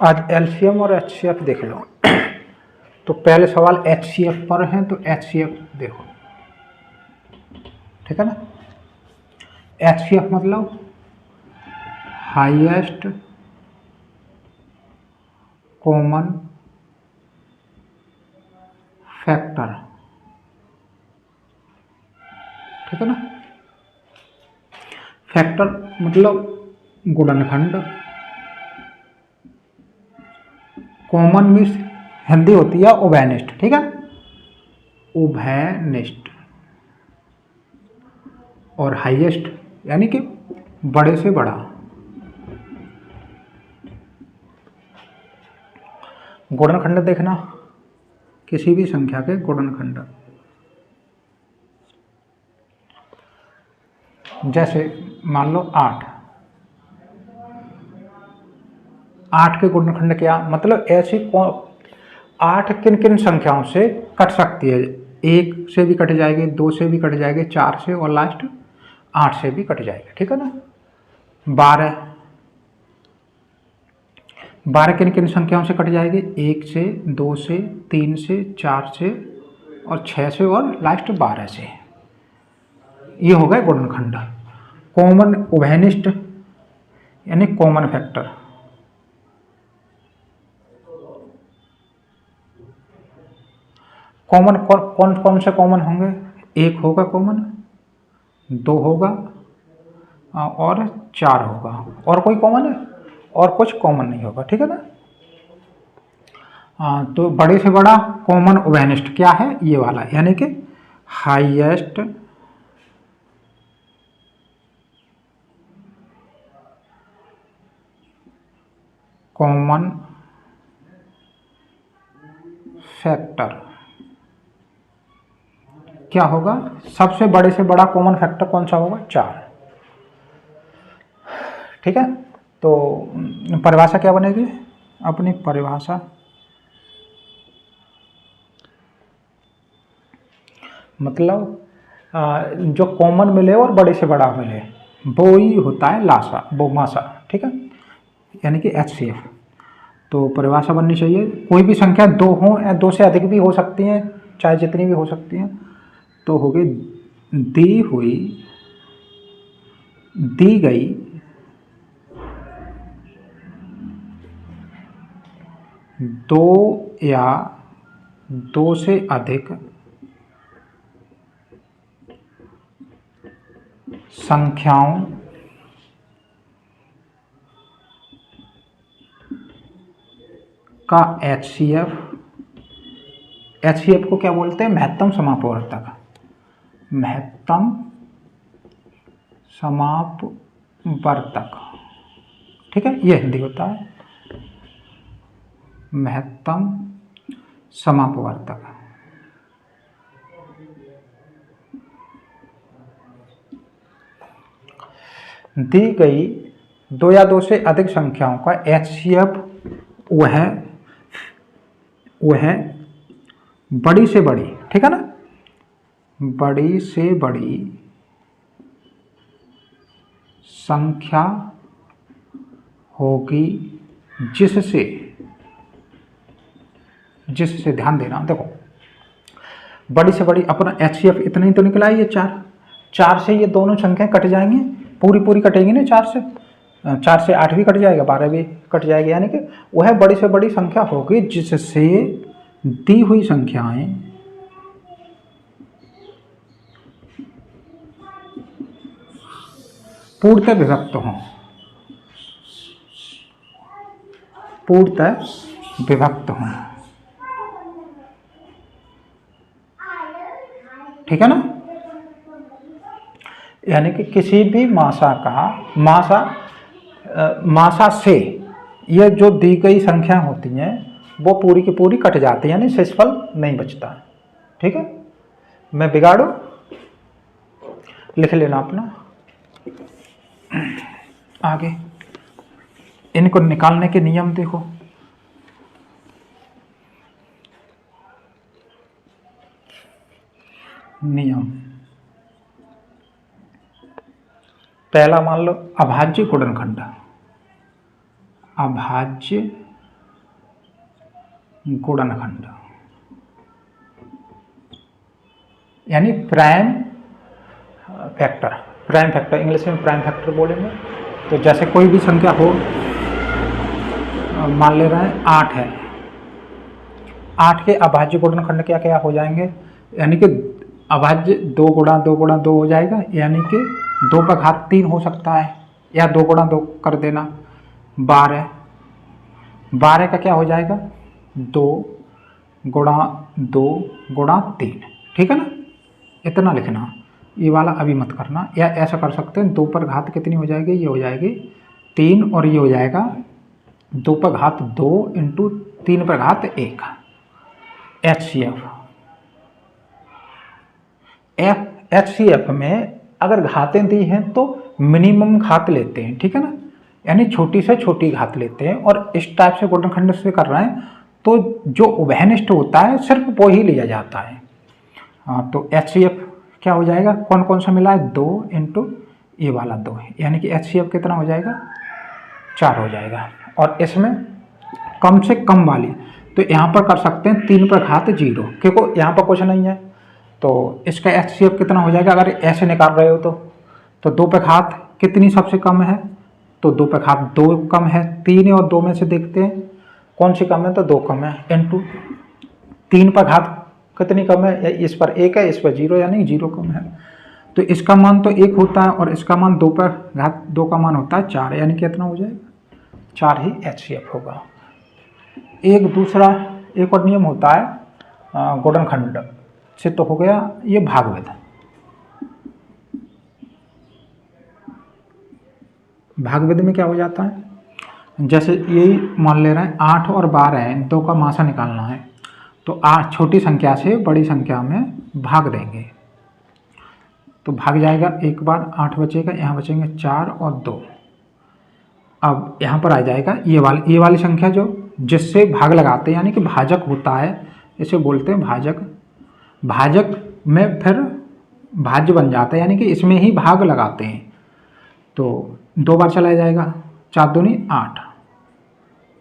आज एलसीएम और एचसीएफ देख लो। तो पहले सवाल एचसीएफ पर है, तो एचसीएफ देखो, ठीक है ना। एचसीएफ मतलब हाईएस्ट कॉमन फैक्टर, ठीक है ना। फैक्टर मतलब गुणनखंड, कॉमन मीन्स हिंदी होती है उभयनिष्ठ, ठीक है, उभयनिष्ठ, और हाईएस्ट यानी कि बड़े से बड़ा। गुणनखंड देखना, किसी भी संख्या के गुणनखंड, जैसे मान लो 8 के गुणनखंड क्या, मतलब ऐसी 8 किन किन संख्याओं से कट सकती है। 1 से भी कट जाएगी, 2 से भी कट जाएगी, 4 से, और लास्ट 8 से भी कट जाएगी, ठीक है ना। 12 किन किन संख्याओं से कट जाएगी, 1 से, 2 से, 3 से, 4 से, और 6 से, और लास्ट 12 से। ये हो गए गुणनखंड। कॉमन उभयनिष्ठ यानी कॉमन फैक्टर, कॉमन कौन कौन से कॉमन होंगे, 1 होगा कॉमन, 2 होगा, और 4 होगा, और कोई कॉमन है, और कुछ कॉमन नहीं होगा, ठीक है ना। तो बड़े से बड़ा कॉमन उभयनिष्ठ क्या है, ये वाला, यानी कि हाईएस्ट कॉमन फैक्टर क्या होगा, सबसे बड़े से बड़ा कॉमन फैक्टर कौन सा होगा, 4, ठीक है। तो परिभाषा क्या बनेगी, अपनी परिभाषा मतलब जो कॉमन मिले और बड़े से बड़ा मिले वो ही होता है लासा, वो मासा, ठीक है, यानी कि एचसीएफ। तो परिभाषा बननी चाहिए, कोई भी संख्या 2 हो या 2 से अधिक भी हो सकती हैं, चाहे जितनी भी हो सकती हैं, तो होगी दी गई दो या 2 से अधिक संख्याओं का एचसीएफ, एचसीएफ को क्या बोलते हैं, महत्तम समापवर्तक, महत्तम समापवर्तक, ठीक है, ये हिंदी होता है महत्तम समापवर्तक। दी गई 2 या 2 से अधिक संख्याओं का एचसीएफ वह बड़ी से बड़ी, ठीक है ना, बड़ी से बड़ी संख्या होगी जिससे ध्यान देना, देखो बड़ी से बड़ी अपना एचसीएफ इतना ही तो निकला है, ये 4 से ये दोनों संख्याएं कट जाएंगी, पूरी कटेंगी ना, 4 से 8 भी कट जाएगा, 12 भी कट जाएगा, यानी कि वह बड़ी से बड़ी संख्या होगी जिससे दी हुई संख्याएं पूर्णतः विभक्त हों, पूर्णतः विभक्त हों, ठीक है ना। यानी कि किसी भी मासा से ये जो दी गई संख्या होती हैं वो पूरी की पूरी कट जाती है, यानी शेषफल नहीं बचता, ठीक है। मैं बिगाड़ू, लिख लेना अपना आगे। इनको निकालने के नियम देखो, नियम पहला मान लो अभाज्य गुणनखंड, अभाज्य गुणनखंड, यानी prime factor. Prime factor English में प्राइम फैक्टर बोलेंगे। तो जैसे कोई भी संख्या हो, मान ले रहे हैं 8 है, 8 के अभाज्य गुणनखंड क्या क्या हो जाएंगे, यानी कि अभाज्य 2 गुणा 2 गुणा 2 हो जाएगा, यानी कि 2 का घात 3 हो सकता है, या 2 गुणा 2 कर देना 12। 12 का क्या हो जाएगा 2 गुणा 2 गुणा 3, ठीक है ना। इतना लिखना, ये वाला अभी मत करना। या ऐसा कर सकते हैं 2 पर घात कितनी हो जाएगी, ये हो जाएगी 3 और ये हो जाएगा 2 पर घात 2 इंटू 3 पर घात 1। HCF में अगर घातें दी हैं तो मिनिमम घात लेते हैं, ठीक है ना, यानी छोटी से छोटी घात लेते हैं। और इस टाइप से गुणनखंड से कर रहे हैं तो जो उभयनिष्ठ होता है सिर्फ वो ही लिया जाता है। हाँ, तो HCF क्या हो जाएगा, कौन कौन सा मिला है 2 इंटू ये वाला 2 है, यानी कि HCF कितना हो जाएगा 4 हो जाएगा। और इसमें कम से कम वाली तो यहाँ पर कर सकते हैं 3 पर घात 0, क्योंकि यहाँ पर कुछ नहीं है। तो इसका HCF कितना हो जाएगा, अगर ऐसे निकाल रहे हो तो 2 पर घात कितनी सबसे कम है, तो 2 पर घात 2 कम है। 3 और 2 में से देखते हैं कौन सी कम है, तो 2 कम है, इंटू 3 पर घात कितनी कम है, इस पर 1 है, इस पर 0, यानी 0 कम है। तो इसका मान तो 1 होता है और इसका मान 2 पर घात 2 का मान होता है 4, यानी कितना हो जाएगा 4 ही HCF होगा। एक और नियम होता है गुणनखंड से, तो हो गया ये भागविद। भागविद में क्या हो जाता है, जैसे यही मान ले रहे हैं 8 और 12 है, 2 का मासा निकालना है, तो 8 छोटी संख्या से बड़ी संख्या में भाग देंगे तो भाग जाएगा, एक बार 8 बचेगा, यहाँ बचेंगे 4 और 2। अब यहाँ पर आ जाएगा ये वाली संख्या जो जिससे भाग लगाते हैं, यानी कि भाजक होता है, इसे बोलते हैं भाजक। भाजक में फिर भाज्य बन जाता है, यानी कि इसमें ही भाग लगाते हैं। तो 2 बार चला जाएगा, 4 दूनी 8,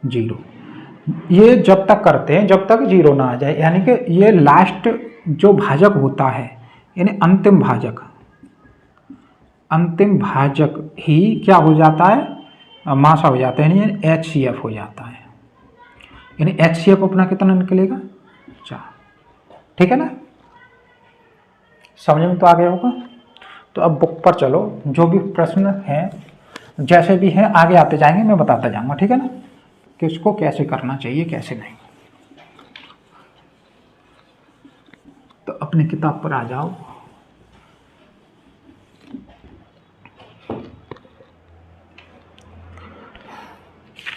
0। ये जब तक करते हैं जब तक 0 ना आ जाए, यानी कि ये लास्ट जो भाजक होता है, यानी अंतिम भाजक ही क्या हो जाता है, मासा हो जाता है, यानी HCF हो जाता है। यानी HCF अपना कितना निकलेगा 4, ठीक है ना। समझ में तो आ गया होगा। तो अब बुक पर चलो, जो भी प्रश्न हैं जैसे भी हैं आगे आते जाएंगे, मैं बताता जाऊंगा, ठीक है ना, कि इसको कैसे करना चाहिए कैसे नहीं। तो अपनी किताब पर आ जाओ।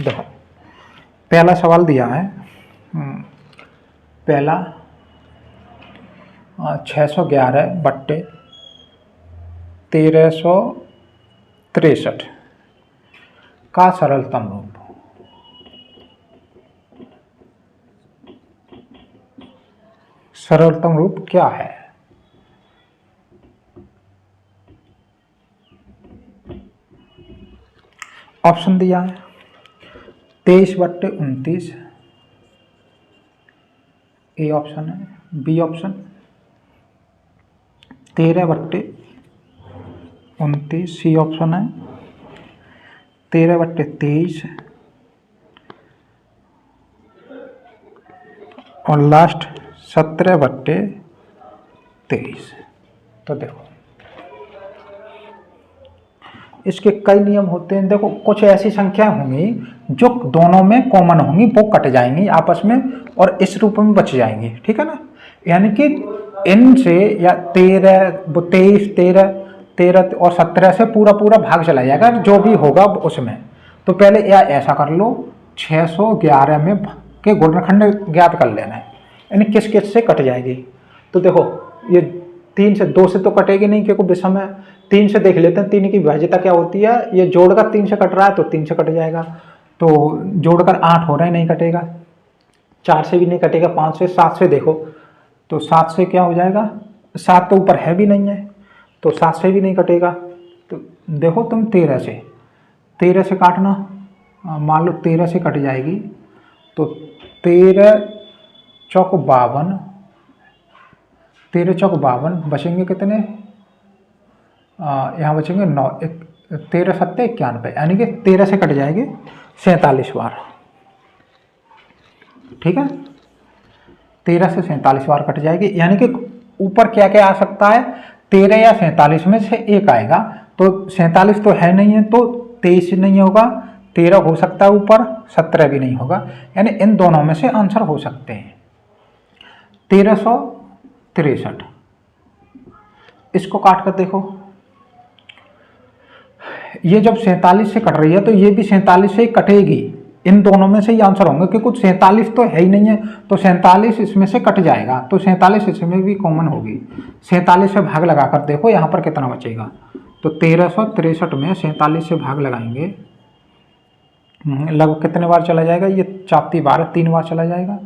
देखो पहला सवाल दिया है, पहला 611/1363 का सरलतम रूप। सरलतम रूप क्या है, ऑप्शन दिया है 23/29 ए ऑप्शन है, बी ऑप्शन 13/29 सी ऑप्शन है, 13/23 और लास्ट 17/23। तो देखो इसके कई नियम होते हैं। देखो कुछ ऐसी संख्या होंगी जो दोनों में कॉमन होंगी, वो कट जाएंगी आपस में और इस रूप में बच जाएंगी, ठीक है ना। यानी कि इन से या 13, 23, 13 और 17 से पूरा भाग चला जाएगा जो भी होगा उसमें। तो पहले या ऐसा कर लो 611 में के गुणनखंड ज्ञात कर लेना है, यानी किस किस से कट जाएगी। तो देखो ये 3 से 2 से तो कटेगी नहीं क्योंकि विषम है। 3 से देख लेते हैं, 3 की विभाज्यता क्या होती है, ये जोड़कर 3 से कट रहा है तो 3 से कट जाएगा, तो जोड़कर 8 हो रहा है नहीं कटेगा, 4 से भी नहीं कटेगा, 5 से, 7 से देखो तो 7 से क्या हो जाएगा, 7 तो ऊपर है भी नहीं है तो 7 से भी नहीं कटेगा। तो देखो तुम 13 से काटना, मान लो 13 से कट जाएगी तो 13 चौक 52, 13 चौक 52, बचेंगे कितने, यहाँ बचेंगे 9, 13 सत्ते 91, यानी कि 13 से कट जाएगी 47 बार। ठीक है, 13 से 47 बार कट जाएगी, यानी कि ऊपर क्या क्या आ सकता है, 13 या 47 में से एक आएगा। तो 47 तो है नहीं है, तो 23 नहीं होगा, 13 हो सकता है ऊपर, 17 भी नहीं होगा, यानी इन दोनों में से आंसर हो सकते हैं। 1363, इसको काट कर देखो, ये जब 47 से कट रही है तो ये भी 47 से ही कटेगी, इन दोनों में से ही आंसर होंगे, क्योंकि कुछ 47 तो है ही नहीं है, तो 47 इसमें से कट जाएगा, तो 47 इसमें भी कॉमन होगी। 47 से भाग लगाकर देखो यहाँ पर कितना बचेगा, तो 1363 में 47 से भाग लगाएंगे, लगभग कितने बार चला जाएगा, ये 4 बार, 3 बार चला जाएगा,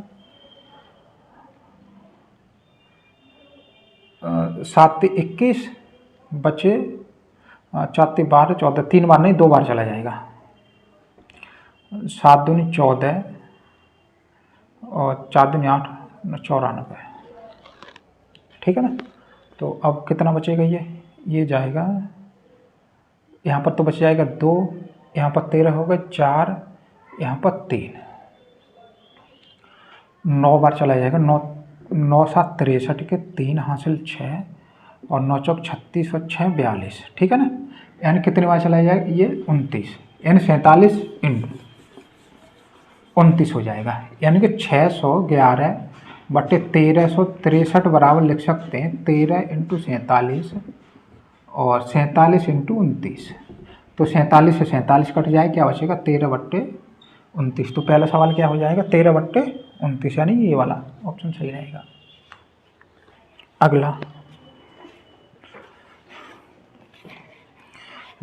7 21 बचे, 4 12 14, 3 बार नहीं 2 बार चला जाएगा, 7 दूनी 14 और 4 दूनी 8, 94। ठीक है ना, तो अब कितना बचेगा, ये जाएगा, यहाँ पर तो बच जाएगा 2, यहाँ पर 13 हो गए 4, यहाँ पर 3, 9 बार चला जाएगा, 9 7 63 के 3 हासिल 6 और 9 चौक 36 और 6 42। ठीक है ना, यानी कितनी बार चला जाएगा, ये 29, यानी 47 इंटू 29 हो जाएगा, यानी कि 611 बटे 1363 बराबर लिख सकते हैं 13 इंटू 47 और 47 इंटू 29। तो 47 से 47 कट जाए, क्या बचेगा 13 बट्टे 29। तो पहला सवाल क्या हो जाएगा, 13 बट्टे 29, यानी ये वाला ऑप्शन सही रहेगा। अगला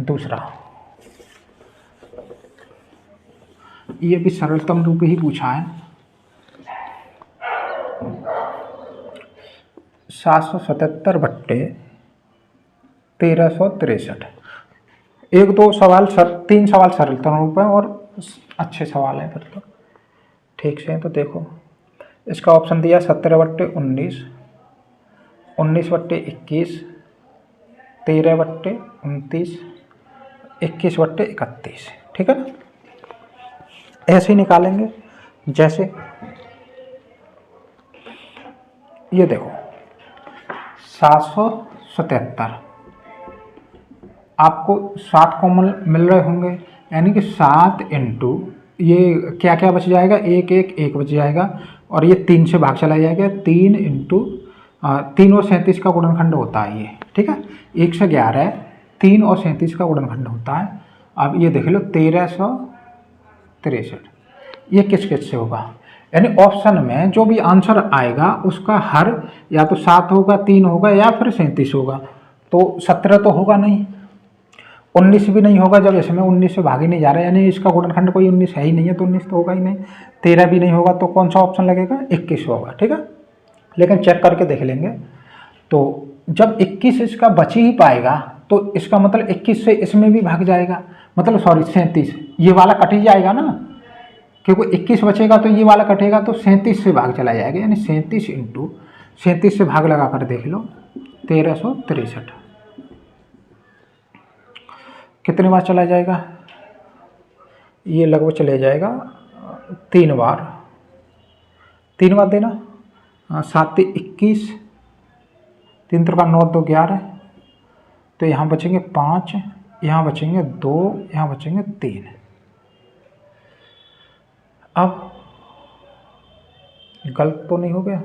दूसरा, ये भी सरलतम रूप ही पूछा है, 777 बट्टे 1363। एक दो सवाल 3 सवाल सरलतम रूप है और अच्छे सवाल हैं, फिर तो ठीक से। तो देखो, इसका ऑप्शन दिया 17 बट्टे 19, 19 बट्टे 21, 13 बट्टे 29, 21 बट्टे 31। ठीक है ना, ऐसे ही निकालेंगे। जैसे ये देखो 777, आपको 7 कॉमन मिल रहे होंगे, यानी कि 7 इंटू ये क्या क्या बच जाएगा, 1 1 1 बच जाएगा, और ये 3 से भाग चला जाएगा, 3 इंटू 3 और 37 का गुणनखंड होता है ये। ठीक है, 1 से 11 3 और 37 का गुणनखंड होता है। अब ये देख लो 1363, ये किस किस से होगा, यानी ऑप्शन में जो भी आंसर आएगा उसका हर या तो 7 होगा, 3 होगा, या फिर 37 होगा। तो 17 तो होगा नहीं, 19 भी नहीं होगा, जब इसमें 19 से भाग ही नहीं जा रहा है, यानी इसका गुणनखंड कोई 19 है ही नहीं है, तो 19 तो होगा ही नहीं। 13 भी नहीं होगा, तो कौन सा ऑप्शन लगेगा, 21 होगा। ठीक है, लेकिन चेक करके देख लेंगे। तो जब 21 इसका बच ही पाएगा, तो इसका मतलब 21 से इसमें भी भाग जाएगा, मतलब सॉरी 37, ये वाला कट ही जाएगा ना, क्योंकि 21 बचेगा तो ये वाला कटेगा, तो 37 से भाग चला जाएगा, यानी 37 इंटू 37 से भाग लगा कर देख लो, 1363 कितने बार चला जाएगा, ये लगभग चले जाएगा 3 बार, 3 बार देना, 7 21, 3 3 9 2 11, तो यहाँ बचेंगे 5, यहाँ बचेंगे 2, यहाँ बचेंगे 3। अब गलत तो नहीं हो गया,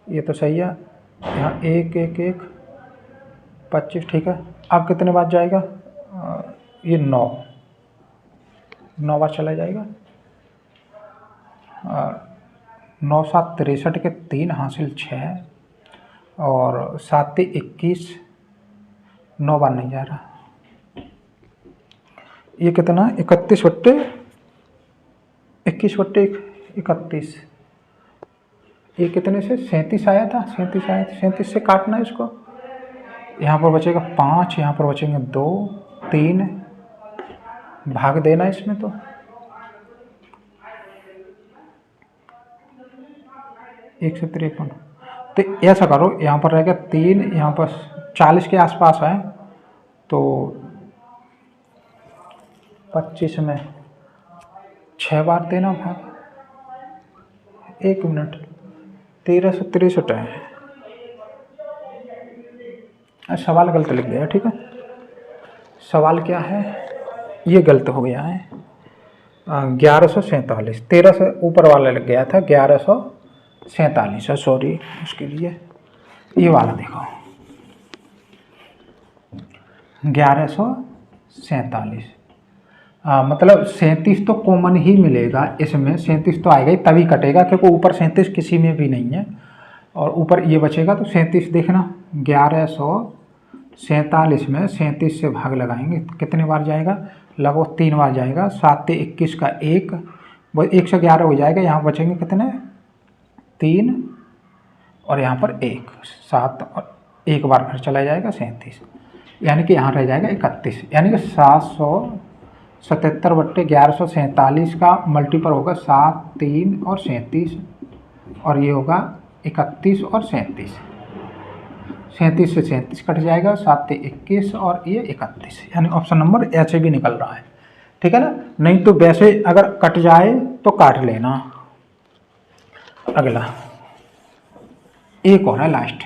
ये तो सही है, यहाँ 1 1 1 25। ठीक है, अब कितने बार जाएगा, ये 9 बार चला जाएगा, 9 7 63 के 3 हासिल 6 और 7 21, 9 बार नहीं जा रहा, ये कितना 31 बट्टे 21 बट्टे 31, ये कितने से 37 आया था, 37 आया था, 37 से काटना है इसको, यहाँ पर बचेगा 5, यहाँ पर बचेंगे 2 3, भाग देना इसमें, तो 153। तो ऐसा करो, यहाँ पर रहेगा 3, यहाँ पर 40 के आसपास है, तो 25 में 6 बार देना भाग, 1 मिनट, 1363 है। सवाल गलत लिख गया, ठीक है। सवाल क्या है, ये गलत हो गया है, 1147, 13 से ऊपर वाला लग गया था, 1147 है, सॉरी उसके लिए। ये वाला देखो 1147, मतलब 37 तो कॉमन ही मिलेगा इसमें, 37 तो आएगा ही, तभी कटेगा, क्योंकि ऊपर 37 किसी में भी नहीं है और ऊपर ये बचेगा, तो 37 देखना, 1147 में 37 से भाग लगाएंगे, कितने बार जाएगा, लगभग 3 बार जाएगा। 7 से 21 का 1, वो 111 हो जाएगा। यहाँ बचेंगे कितने, 3 और यहाँ पर 1, 7 और 1 बार फिर चला जाएगा 37, यानी कि यहाँ रह जाएगा 31, यानी कि 777/1147 का मल्टीपल होगा 7, 3 और 37, और ये होगा 31 और 37, 37 से 37 कट जाएगा, 7 से 21 और ये 31, यानी ऑप्शन नंबर ऐसे भी निकल रहा है, ठीक है ना। नहीं तो वैसे अगर कट जाए तो काट लेना। अगला एक और है लास्ट,